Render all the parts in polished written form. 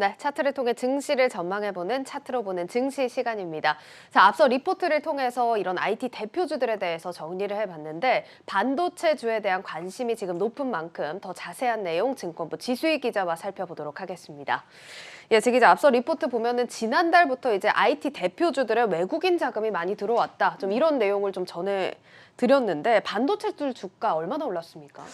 네, 차트를 통해 증시를 전망해보는 차트로 보는 증시 시간입니다. 자, 앞서 리포트를 통해서 이런 IT 대표주들에 대해서 정리를 해봤는데 반도체주에 대한 관심이 지금 높은 만큼 더 자세한 내용 증권부 지수희 기자와 살펴보도록 하겠습니다. 예, 지 기자, 앞서 리포트 보면은 지난달부터 이제 IT 대표주들의 외국인 자금이 많이 들어왔다. 좀 이런 내용을 좀 전해드렸는데 반도체들 주가 얼마나 올랐습니까?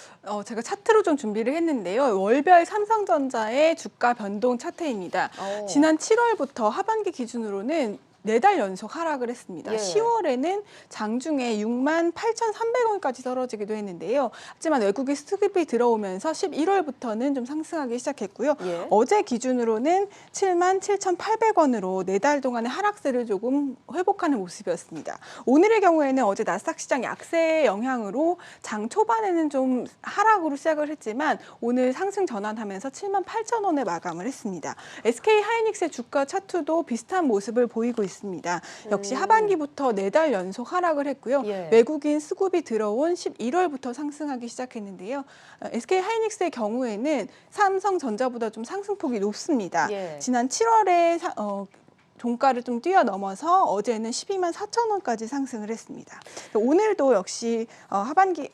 제가 차트로 좀 준비를 했는데요. 월별 삼성전자의 주가 변동 차트입니다. 어. 지난 7월부터 하반기 기준으로는 4달 연속 하락을 했습니다. 예. 10월에는 장중에 68,300원까지 떨어지기도 했는데요. 하지만 외국인 수급이 들어오면서 11월부터는 좀 상승하기 시작했고요. 예. 어제 기준으로는 77,800원으로 4달 동안의 하락세를 조금 회복하는 모습이었습니다. 오늘의 경우에는 어제 나스닥 시장 약세의 영향으로 장 초반에는 좀 하락으로 시작을 했지만 오늘 상승 전환하면서 78,000원에 마감을 했습니다. SK 하이닉스의 주가 차트도 비슷한 모습을 보이고 있습니다. 역시 하반기부터 4달 연속 하락을 했고요. 예. 외국인 수급이 들어온 11월부터 상승하기 시작했는데요. SK 하이닉스의 경우에는 삼성전자보다 좀 상승폭이 높습니다. 예. 지난 7월에 종가를 좀 뛰어넘어서 어제는 12만 4천 원까지 상승을 했습니다. 오늘도 역시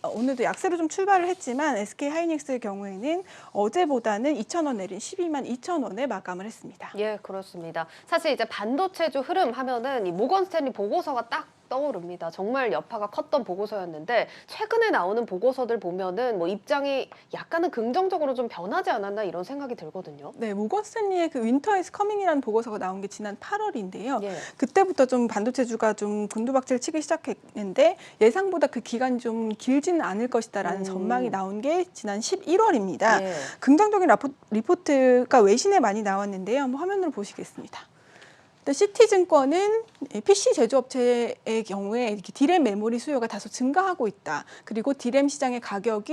오늘도 약세로 좀 출발을 했지만 SK 하이닉스의 경우에는 어제보다는 2천 원 내린 12만 2천 원에 마감을 했습니다. 예, 그렇습니다. 사실 이제 반도체주 흐름 하면은 이 모건 스탠리 보고서가 딱 떠오릅니다. 정말 여파가 컸던 보고서였는데 최근에 나오는 보고서들 보면은 뭐 입장이 약간은 긍정적으로 좀 변하지 않았나 이런 생각이 들거든요. 네, 모건 스탠리의 그 윈터 이즈 커밍이라는 보고서가 나온 게 지난 8월인데요. 예. 그때부터 좀 반도체주가 좀 곤두박질 치기 시작했는데 예상보다 그 기간이 좀 길지는 않을 것이다라는 전망이 나온 게 지난 11월입니다. 예. 긍정적인 리포트가 외신에 많이 나왔는데요. 한번 화면으로 보시겠습니다. 시티증권은 PC 제조업체의 경우에 이렇게 디램 메모리 수요가 다소 증가하고 있다. 그리고 디램 시장의 가격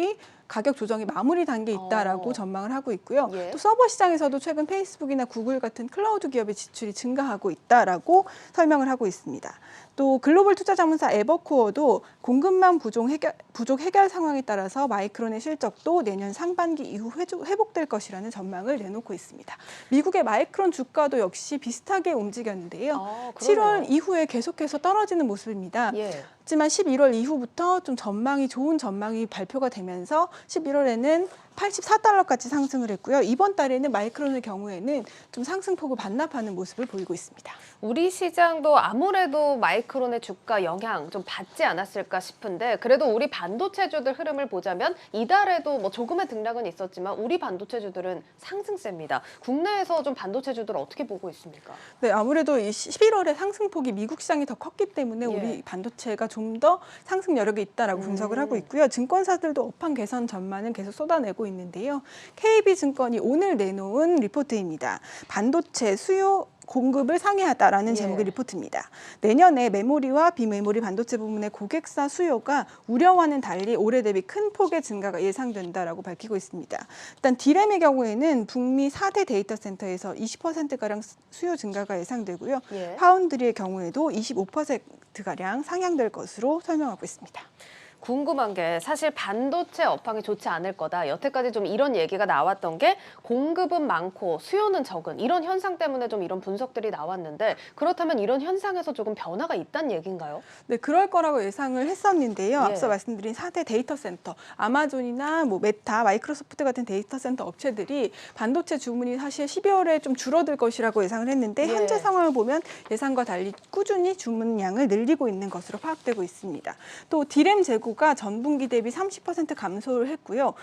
조정이 마무리 단계에 있다라고 전망을 하고 있고요. 예. 또 서버 시장에서도 최근 페이스북이나 구글 같은 클라우드 기업의 지출이 증가하고 있다라고 설명을 하고 있습니다. 또 글로벌 투자 자문사 에버코어도 공급망 부족 해결 상황에 따라서 마이크론의 실적도 내년 상반기 이후 회복될 것이라는 전망을 내놓고 있습니다. 미국의 마이크론 주가도 역시 비슷하게 움직였는데요. 7월 이후에 계속해서 떨어지는 모습입니다. 예. 하지만 11월 이후부터 좀 좋은 전망이 발표가 되면서 11월에는 84달러까지 상승을 했고요. 이번 달에는 마이크론의 경우에는 좀 상승폭을 반납하는 모습을 보이고 있습니다. 우리 시장도 아무래도 마이크론의 주가 영향 좀 받지 않았을까 싶은데 그래도 우리 반도체주들 흐름을 보자면 이달에도 뭐 조금의 등락은 있었지만 우리 반도체주들은 상승세입니다. 국내에서 좀 반도체주들 어떻게 보고 있습니까? 네, 아무래도 이 11월에 상승폭이 미국 시장이 더 컸기 때문에 예. 우리 반도체가 좀 더 상승 여력이 있다라고 분석을 하고 있고요. 증권사들도 업황 개선 전망은 계속 쏟아내고 있는데요. KB증권이 오늘 내놓은 리포트입니다. 반도체 수요 공급을 상회하다라는 제목의 리포트입니다. 내년에 메모리와 비메모리 반도체 부문의 고객사 수요가 우려와는 달리 올해 대비 큰 폭의 증가가 예상된다라고 밝히고 있습니다. 일단 디램의 경우에는 북미 4대 데이터 센터에서 20%가량 수요 증가가 예상되고요. 예. 파운드리의 경우에도 25%가량 상향될 것으로 설명하고 있습니다. 궁금한 게 사실 반도체 업황이 좋지 않을 거다. 여태까지 좀 이런 얘기가 나왔던 게 공급은 많고 수요는 적은 이런 현상 때문에 좀 이런 분석들이 나왔는데 그렇다면 이런 현상에서 조금 변화가 있다는 얘기인가요? 네, 그럴 거라고 예상을 했었는데요. 예. 앞서 말씀드린 4대 데이터 센터, 아마존이나 뭐 메타, 마이크로소프트 같은 데이터 센터 업체들이 반도체 주문이 사실 12월에 좀 줄어들 것이라고 예상을 했는데 예. 현재 상황을 보면 예상과 달리 꾸준히 주문량을 늘리고 있는 것으로 파악되고 있습니다. 또 디램 재고가 전분기 대비 30% 감소를 했고요.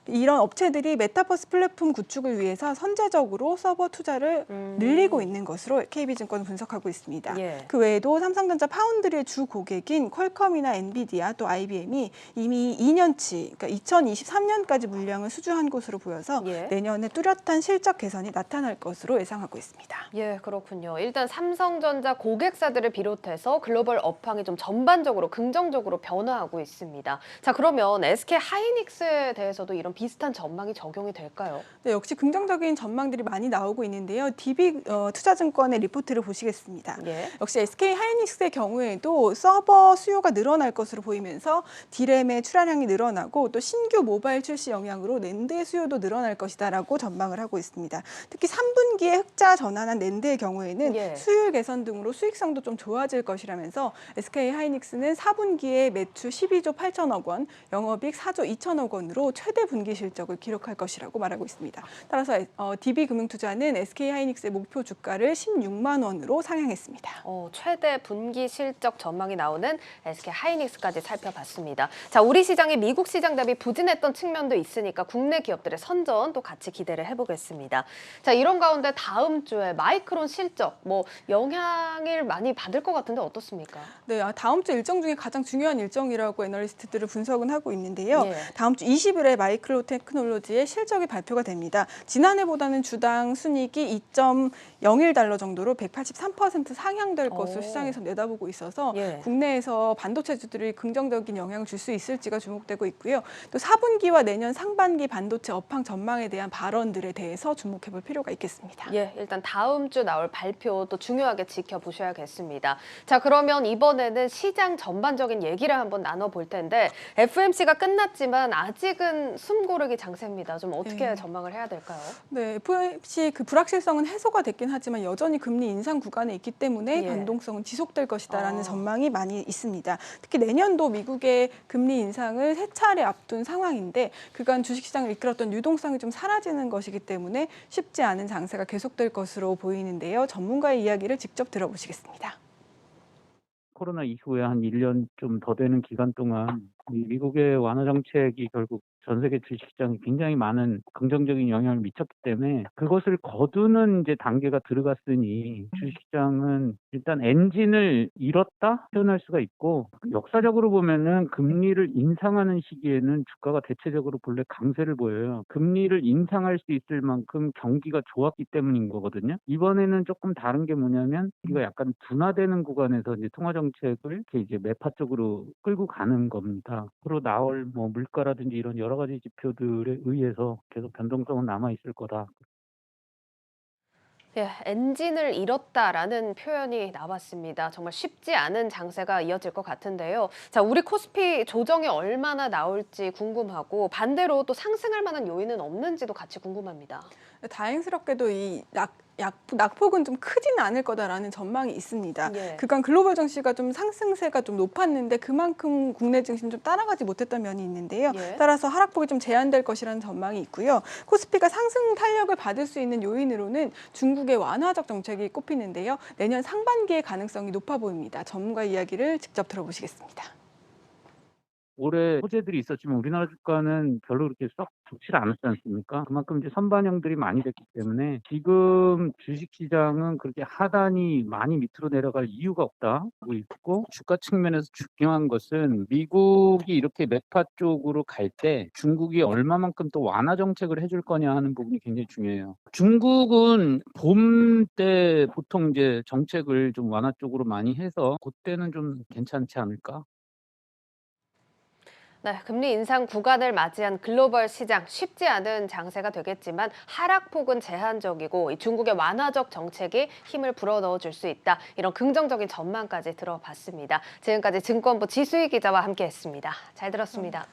이런 업체들이 메타버스 플랫폼 구축을 위해서 선제적으로 서버 투자를 늘리고 있는 것으로 KB증권은 분석하고 있습니다. 예. 그 외에도 삼성전자 파운드리의 주 고객인 퀄컴이나 엔비디아 또 IBM이 이미 2년치, 그러니까 2023년까지 물량을 수주한 것으로 보여서 예. 내년에 뚜렷한 실적 개선이 나타날 것으로 예상하고 있습니다. 예, 그렇군요. 일단 삼성전자 고객사들을 비롯해서 글로벌 업황이 좀 전반적으로 긍정적으로 변화하고 있습니다. 자, 그러면 SK 하이닉스에 대해서도 이런 이런 비슷한 전망이 적용이 될까요? 네, 역시 긍정적인 전망들이 많이 나오고 있는데요. DB 투자증권의 리포트를 보시겠습니다. 예. 역시 SK 하이닉스의 경우에도 서버 수요가 늘어날 것으로 보이면서 D램의 출하량이 늘어나고 또 신규 모바일 출시 영향으로 낸드의 수요도 늘어날 것이다라고 전망을 하고 있습니다. 특히 3분기에 흑자 전환한 낸드의 경우에는 예. 수율 개선 등으로 수익성도 좀 좋아질 것이라면서 SK 하이닉스는 4분기에 매출 12조 8천억 원, 영업이익 4조 2천억 원으로 최대 분기 실적을 기록할 것이라고 말하고 있습니다. 따라서 DB금융투자는 SK하이닉스의 목표 주가를 16만 원으로 상향했습니다. 최대 분기 실적 전망이 나오는 SK 하이닉스까지 살펴봤습니다. 자, 우리 시장이 미국 시장 대비 부진했던 측면도 있으니까 국내 기업들의 선전 또 같이 기대를 해보겠습니다. 자, 이런 가운데 다음 주에 마이크론 실적 영향을 많이 받을 것 같은데 어떻습니까? 네, 다음 주 일정 중에 가장 중요한 일정이라고 애널리스트들을 분석은 하고 있는데요. 예. 다음 주 20일에 마이크로 테크놀로지의 실적이 발표가 됩니다. 지난해보다는 주당 순이익이 2.01달러 정도로 183% 상향될 것으로 시장에서 내다보고 있어서 예. 국내에서 반도체주들이 긍정적인 영향을 줄 수 있을지가 주목되고 있고요. 또 4분기와 내년 상반기 반도체 업황 전망에 대한 발언들에 대해서 주목해볼 필요가 있겠습니다. 예, 일단 다음 주 나올 발표 또 중요하게 지켜보셔야겠습니다. 자, 그러면 이번에는 시장 전반적인 얘기를 한번 나눠볼 텐데 FOMC가 끝났지만 아직은 숨고르기 장세입니다. 좀 어떻게 네. 전망을 해야 될까요? 네, FOMC 그 불확실성은 해소가 됐긴 하지만 여전히 금리 인상 구간에 있기 때문에 예. 변동성은 지속될 것이다라는 아. 전망이 많이 있습니다. 특히 내년도 미국의 금리 인상을 세 차례 앞둔 상황인데 그간 주식시장을 이끌었던 유동성이 좀 사라지는 것이기 때문에 쉽지 않은 장세가 계속될 것으로 보이는데요. 전문가의 이야기를 직접 들어보시겠습니다. 코로나 이후에 한 1년 좀 더 되는 기간 동안 이 미국의 완화 정책이 결국 전 세계 주식시장에 굉장히 많은 긍정적인 영향을 미쳤기 때문에 그것을 거두는 이제 단계가 들어갔으니 주식시장은 일단 엔진을 잃었다 표현할 수가 있고 역사적으로 보면은 금리를 인상하는 시기에는 주가가 대체적으로 본래 강세를 보여요. 금리를 인상할 수 있을 만큼 경기가 좋았기 때문인 거거든요. 이번에는 조금 다른 게 뭐냐면 이거 약간 둔화되는 구간에서 이제 통화 정책을 이렇게 이제 매파 쪽으로 끌고 가는 겁니다. 앞으로 나올 뭐 물가라든지 이런 여러 가지 지표들에 의해서 계속 변동성은 남아 있을 거다. 예, 엔진을 잃었다라는 표현이 나왔습니다. 정말 쉽지 않은 장세가 이어질 것 같은데요. 자, 우리 코스피 조정이 얼마나 나올지 궁금하고 반대로 또 상승할 만한 요인은 없는지도 같이 궁금합니다. 다행스럽게도 이 낙폭은 좀 크지는 않을 거다라는 전망이 있습니다. 예. 그간 글로벌 증시가 좀 상승세가 좀 높았는데 그만큼 국내 증시는 좀 따라가지 못했던 면이 있는데요. 예. 따라서 하락폭이 좀 제한될 것이라는 전망이 있고요. 코스피가 상승 탄력을 받을 수 있는 요인으로는 중국의 완화적 정책이 꼽히는데요. 내년 상반기의 가능성이 높아 보입니다. 전문가 이야기를 직접 들어보시겠습니다. 올해 호재들이 있었지만 우리나라 주가는 별로 그렇게 썩 좋지 않았지 않습니까? 그만큼 이제 선반영들이 많이 됐기 때문에 지금 주식시장은 그렇게 하단이 많이 밑으로 내려갈 이유가 없다고 있고 주가 측면에서 중요한 것은 미국이 이렇게 매파 쪽으로 갈 때 중국이 얼마만큼 또 완화 정책을 해줄 거냐 하는 부분이 굉장히 중요해요. 중국은 봄 때 보통 이제 정책을 좀 완화 쪽으로 많이 해서 그때는 좀 괜찮지 않을까? 네, 금리 인상 구간을 맞이한 글로벌 시장 쉽지 않은 장세가 되겠지만 하락폭은 제한적이고 이 중국의 완화적 정책이 힘을 불어넣어 줄 수 있다. 이런 긍정적인 전망까지 들어봤습니다. 지금까지 증권부 지수희 기자와 함께했습니다. 잘 들었습니다.